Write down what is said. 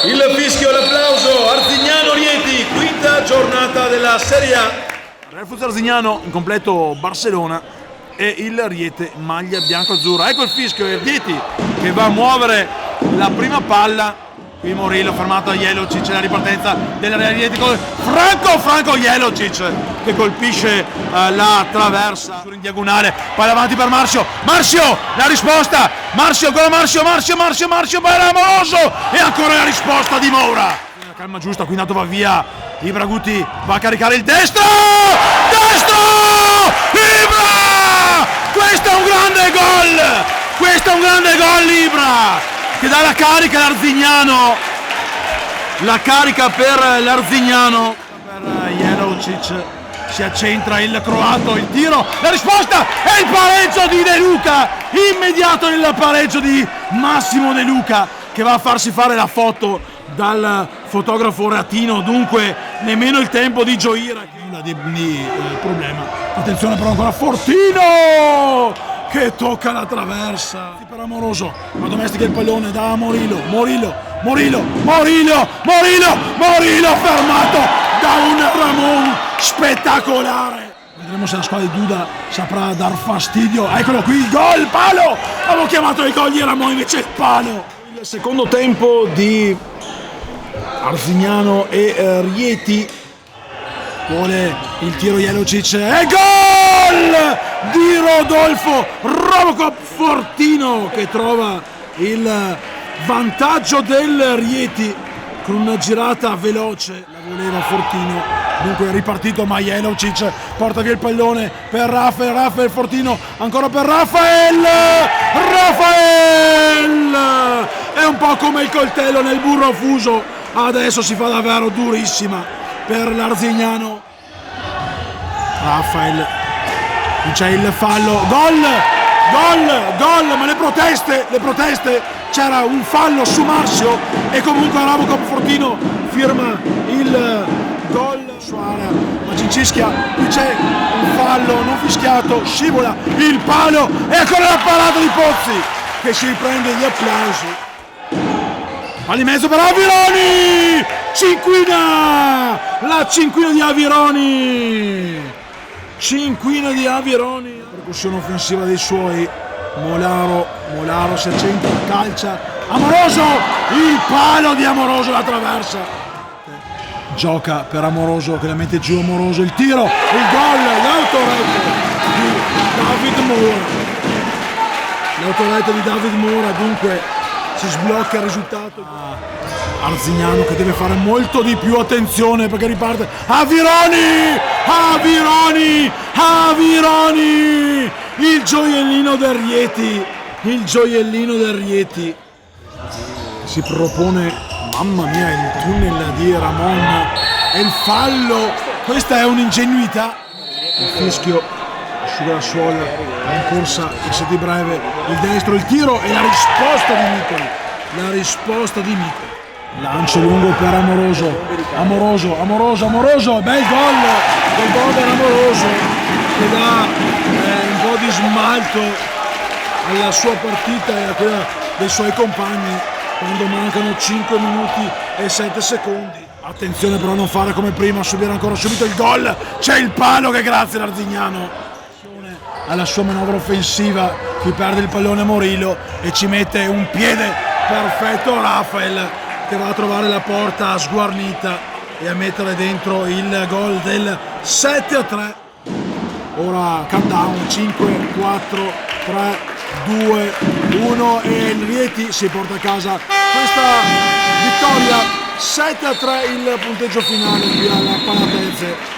Il fischio, l'applauso, Arzignano-Rieti, quinta giornata della Serie A. Refuz Arzignano in completo Barcellona e il Rieti maglia bianco-azzurra. Ecco il fischio e Rieti che va a muovere la prima palla. Qui Morillo fermato da Jelocic, la ripartenza del Rieti con Franco Jelocic che colpisce la traversa in diagonale, palla avanti per Marcio, la risposta, Marcio per Amoroso e ancora la risposta di Moura. La calma giusta, qui intanto va via Ibra Guti, va a caricare il destro, Ibra! Questo è un grande gol Ibra! Che dà la carica all'Arzignano, la carica per l'Arzignano, per Jelocic, si accentra il croato, il tiro, la risposta è il pareggio di De Luca, immediato il pareggio di Massimo De Luca che va a farsi fare la foto dal fotografo Reatino, dunque nemmeno il tempo di gioire, di problema. Attenzione però ancora Fortino! Che tocca la traversa per Amoroso, ma domestica il pallone da Morillo fermato da un Ramon spettacolare. Vedremo se la squadra di Duda saprà dar fastidio. Eccolo qui il gol, palo, avevo chiamato il gol di Ramon, invece il palo. Il secondo tempo di Arzignano e Rieti, vuole il tiro Jelocic e gol di Rodolfo Robocop Fortino che trova il vantaggio del Rieti con una girata veloce, la voleva Fortino, dunque è ripartito ma Jelocic porta via il pallone per Rafael Fortino, ancora per Rafael è un po' come il coltello nel burro fuso, adesso si fa davvero durissima per l'Arzignano. Rafael, c'è il fallo, gol, ma le proteste, c'era un fallo su Marcio e comunque Robocop Fortino firma il gol su area, ma Cincischia, qui c'è un fallo non fischiato, scivola il palo e ancora la parata di Pozzi che si riprende gli applausi. Palla in mezzo per Avironi, la cinquina di Avironi, percussione offensiva dei suoi, Molaro si accentra, calcia, Amoroso, il palo di Amoroso, la traversa, gioca per Amoroso che la mette giù Amoroso, il tiro, il gol, l'autoretto di David Moura, dunque si sblocca il risultato. Arzignano che deve fare molto di più, attenzione perché riparte Avironi, il gioiellino del Rieti si propone, mamma mia, il tunnel di Ramon e il fallo, questa è un'ingenuità. Il fischio asciuga la suola, in corsa il di breve, il destro, il tiro e la risposta di Nicoli. Lancio lungo per Amoroso, bel gol per Amoroso che dà un po' di smalto alla sua partita e a quella dei suoi compagni quando mancano 5 minuti e 7 secondi. Attenzione però a non fare come prima, a subire ancora subito il gol, c'è il palo che grazie all'Arzignano alla sua manovra offensiva, qui perde il pallone Morillo e ci mette un piede perfetto Rafael che va a trovare la porta sguarnita e a mettere dentro il gol del 7-3. Ora countdown, 5, 4, 3, 2, 1 e il Rieti si porta a casa questa vittoria 7-3, il punteggio finale qui alla Palatese.